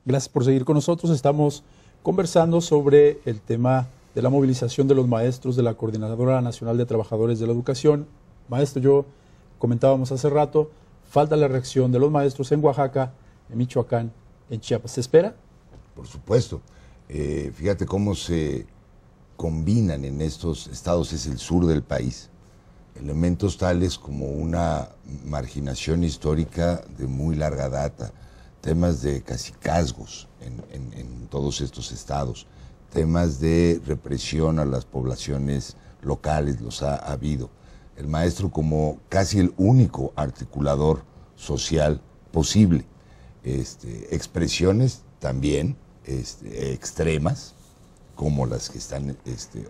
Gracias por seguir con nosotros. Estamos conversando sobre el tema de la movilización de los maestros de la Coordinadora Nacional de Trabajadores de la Educación. Maestro, yo comentábamos hace rato, falta la reacción de los maestros en Oaxaca, en Michoacán, en Chiapas. ¿Se espera? Por supuesto. Fíjate cómo se combinan en estos estados, es el sur del país, elementos tales como una marginación histórica de muy larga data, temas de cacicazgos en todos estos estados, temas de represión a las poblaciones locales, los ha habido. El maestro como casi el único articulador social posible. Expresiones también extremas, como las que están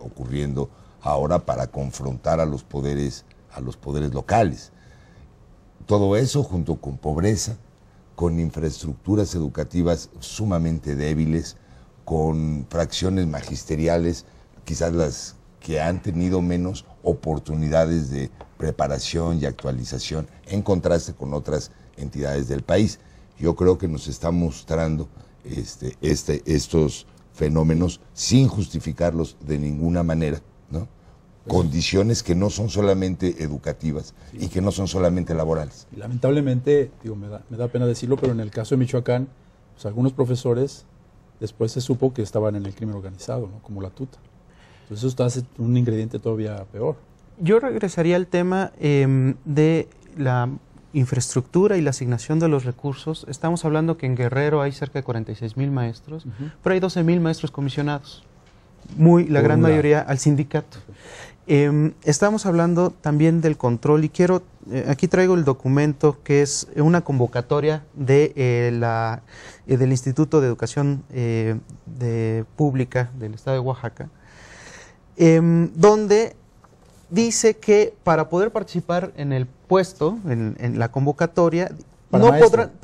ocurriendo ahora para confrontar a los poderes locales. Todo eso junto con pobreza, con infraestructuras educativas sumamente débiles, con fracciones magisteriales, quizás las que han tenido menos oportunidades de preparación y actualización en contraste con otras entidades del país. Yo creo que nos está mostrando estos fenómenos sin justificarlos de ninguna manera, ¿no? Condiciones que no son solamente educativas y que no son solamente laborales. Y lamentablemente, digo, me da pena decirlo, pero en el caso de Michoacán, pues algunos profesores después se supo que estaban en el crimen organizado, ¿no? Como la tuta. Entonces eso hace un ingrediente todavía peor. Yo regresaría al tema de la infraestructura y la asignación de los recursos. Estamos hablando que en Guerrero hay cerca de 46,000 maestros, pero hay 12,000 maestros comisionados, la gran mayoría al sindicato. Estamos hablando también del control y quiero, aquí traigo el documento que es una convocatoria del Instituto de Educación Pública del Estado de Oaxaca, donde dice que para poder participar en el puesto, en la convocatoria, para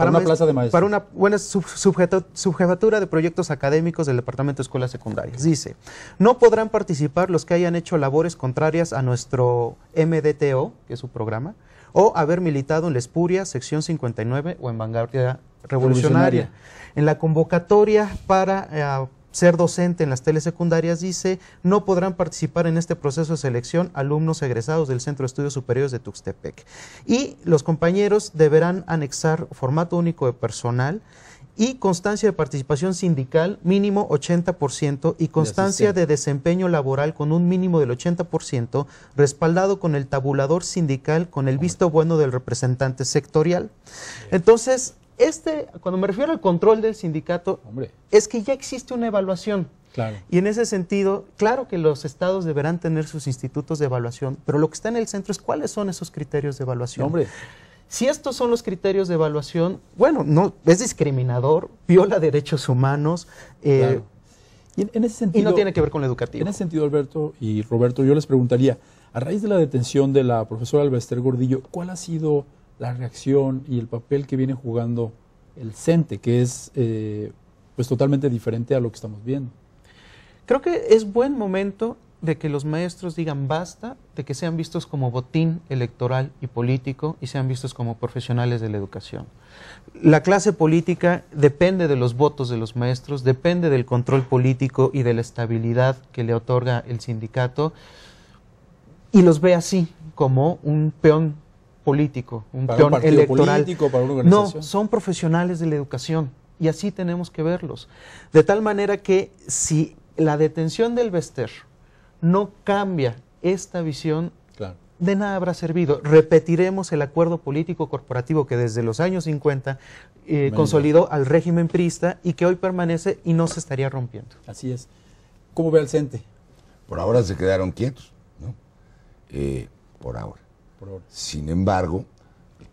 una plaza de maestro, para una buena subjefatura de proyectos académicos del Departamento de Escuelas Secundarias. Dice, no podrán participar los que hayan hecho labores contrarias a nuestro MDTO, que es su programa, o haber militado en la Espuria, sección 59 o en Vanguardia Revolucionaria. En la convocatoria para ser docente en las telesecundarias dice, no podrán participar en este proceso de selección alumnos egresados del Centro de Estudios Superiores de Tuxtepec. Y los compañeros deberán anexar formato único de personal y constancia de participación sindical mínimo 80% y constancia de desempeño laboral con un mínimo del 80%, respaldado con el tabulador sindical con el visto bueno del representante sectorial. Entonces, cuando me refiero al control del sindicato, es que ya existe una evaluación. Claro. Y en ese sentido, claro que los estados deberán tener sus institutos de evaluación, pero lo que está en el centro es cuáles son esos criterios de evaluación. Si estos son los criterios de evaluación, bueno, no es discriminador, viola derechos humanos, claro. Y no tiene que ver con lo educativo. En ese sentido, Alberto y Roberto, yo les preguntaría, a raíz de la detención de la profesora Albester Gordillo, ¿cuál ha sido la reacción y el papel que viene jugando el CENTE, que es pues totalmente diferente a lo que estamos viendo? Creo que es buen momento de que los maestros digan basta, de que sean vistos como botín electoral y político y sean vistos como profesionales de la educación. La clase política depende de los votos de los maestros, depende del control político y de la estabilidad que le otorga el sindicato y los ve así, como un peón político, un peón electoral. Para una organización. No, son profesionales de la educación y así tenemos que verlos. De tal manera que si la detención del Bester no cambia esta visión, claro, de nada habrá servido. Repetiremos el acuerdo político corporativo que desde los años 50 consolidó al régimen priista y que hoy permanece y no se estaría rompiendo. Así es. ¿Cómo ve al CENTE? Por ahora se quedaron quietos, ¿no? Por ahora. Sin embargo,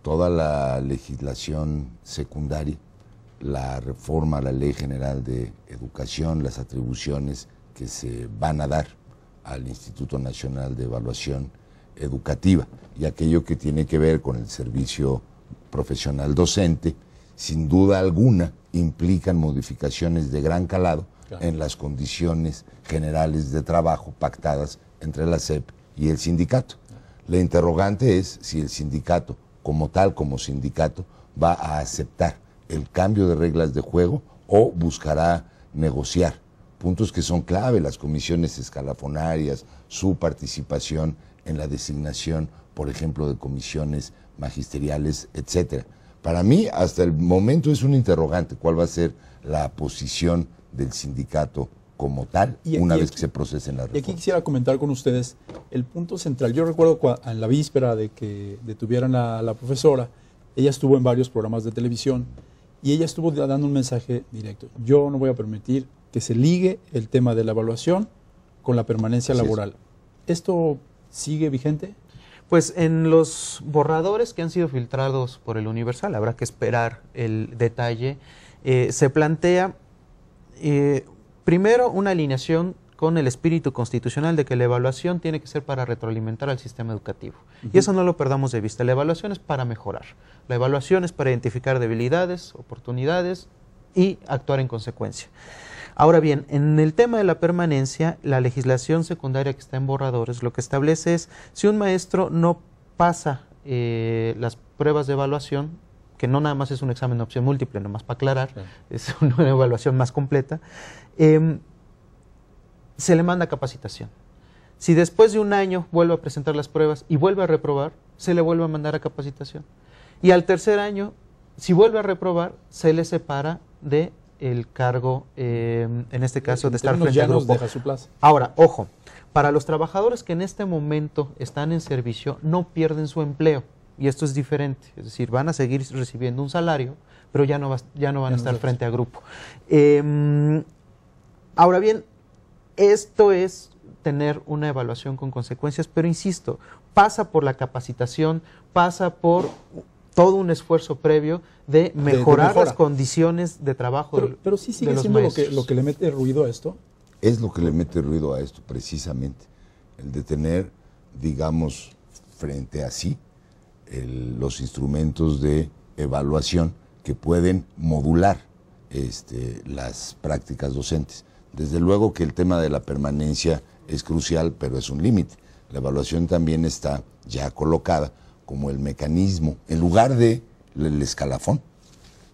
toda la legislación secundaria, la reforma a la Ley General de Educación, las atribuciones que se van a dar al Instituto Nacional de Evaluación Educativa y aquello que tiene que ver con el servicio profesional docente, sin duda alguna implican modificaciones de gran calado en las condiciones generales de trabajo pactadas entre la SEP y el sindicato. La interrogante es si el sindicato, como tal, como sindicato, va a aceptar el cambio de reglas de juego o buscará negociar puntos que son clave, las comisiones escalafonarias, su participación en la designación, por ejemplo, de comisiones magisteriales, etcétera. Para mí, hasta el momento es un interrogante cuál va a ser la posición del sindicato como tal, una vez que se procesen las reformas. Y aquí quisiera comentar con ustedes el punto central. Yo recuerdo en la víspera de que detuvieran a la profesora, ella estuvo en varios programas de televisión y ella estuvo dando un mensaje directo. Yo no voy a permitir que se ligue el tema de la evaluación con la permanencia laboral. ¿Esto sigue vigente? Pues en los borradores que han sido filtrados por el Universal, habrá que esperar el detalle, se plantea primero una alineación con el espíritu constitucional de que la evaluación tiene que ser para retroalimentar al sistema educativo. Y eso no lo perdamos de vista. La evaluación es para mejorar. La evaluación es para identificar debilidades, oportunidades y actuar en consecuencia. Ahora bien, en el tema de la permanencia, la legislación secundaria que está en borradores lo que establece es si un maestro no pasa las pruebas de evaluación, que no nada más es un examen de opción múltiple, nomás para aclarar, es una evaluación más completa, se le manda capacitación. Si después de un año vuelve a presentar las pruebas y vuelve a reprobar, se le vuelve a mandar a capacitación. Y al tercer año, si vuelve a reprobar, se le separa de el cargo, en este caso, de estar frente al grupo. Deja su plaza. Ahora, ojo, para los trabajadores que en este momento están en servicio, no pierden su empleo. Y esto es diferente, es decir, van a seguir recibiendo un salario, pero ya no van a estar frente a grupo. Ahora bien, esto es tener una evaluación con consecuencias, pero insisto, pasa por la capacitación, pasa por todo un esfuerzo previo de mejorar las condiciones de trabajo pero sí sigue siendo lo que le mete ruido a esto. Es lo que le mete ruido a esto, precisamente. El de tener, digamos, frente a sí, los instrumentos de evaluación que pueden modular las prácticas docentes. Desde luego que el tema de la permanencia es crucial, pero es un límite. La evaluación también está ya colocada como el mecanismo, en lugar del escalafón,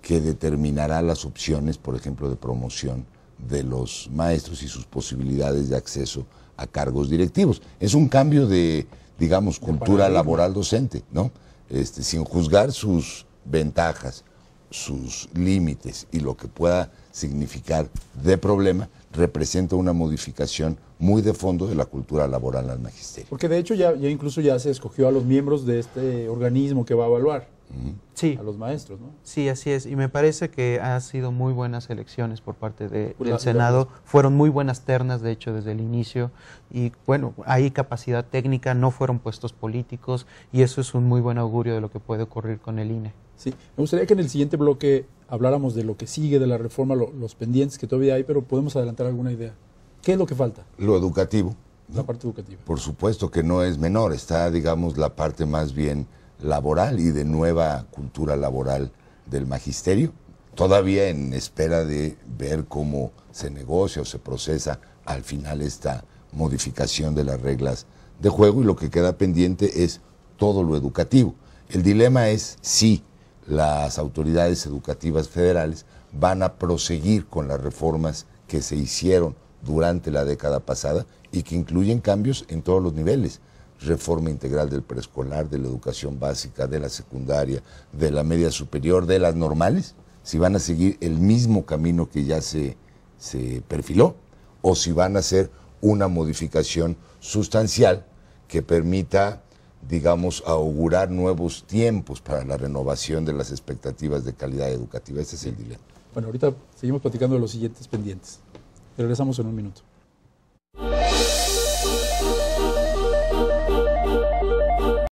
que determinará las opciones, por ejemplo, de promoción de los maestros y sus posibilidades de acceso a cargos directivos. Es un cambio de, digamos, cultura laboral docente, ¿no? Sin juzgar sus ventajas, sus límites y lo que pueda significar de problema, representa una modificación muy de fondo de la cultura laboral al magisterio. Porque de hecho ya incluso ya se escogió a los miembros de este organismo que va a evaluar. Sí. A los maestros, ¿no? Sí, así es. Y me parece que han sido muy buenas elecciones por parte del Senado. Fueron muy buenas ternas, de hecho, desde el inicio. Y bueno, hay capacidad técnica, no fueron puestos políticos. Y eso es un muy buen augurio de lo que puede ocurrir con el INE. Sí, me gustaría que en el siguiente bloque habláramos de lo que sigue de la reforma, los pendientes que todavía hay, pero podemos adelantar alguna idea. ¿Qué es lo que falta? Lo educativo, ¿no? La parte educativa. Por supuesto que no es menor, está, digamos, la parte más bien laboral y de nueva cultura laboral del magisterio, todavía en espera de ver cómo se negocia o se procesa al final esta modificación de las reglas de juego, y lo que queda pendiente es todo lo educativo. El dilema es si las autoridades educativas federales van a proseguir con las reformas que se hicieron durante la década pasada y que incluyen cambios en todos los niveles. Reforma integral del preescolar, de la educación básica, de la secundaria, de la media superior, de las normales, si van a seguir el mismo camino que ya se perfiló, o si van a hacer una modificación sustancial que permita, digamos, augurar nuevos tiempos para la renovación de las expectativas de calidad educativa. Ese es el dilema. Bueno, ahorita seguimos platicando de los siguientes pendientes. Regresamos en un minuto.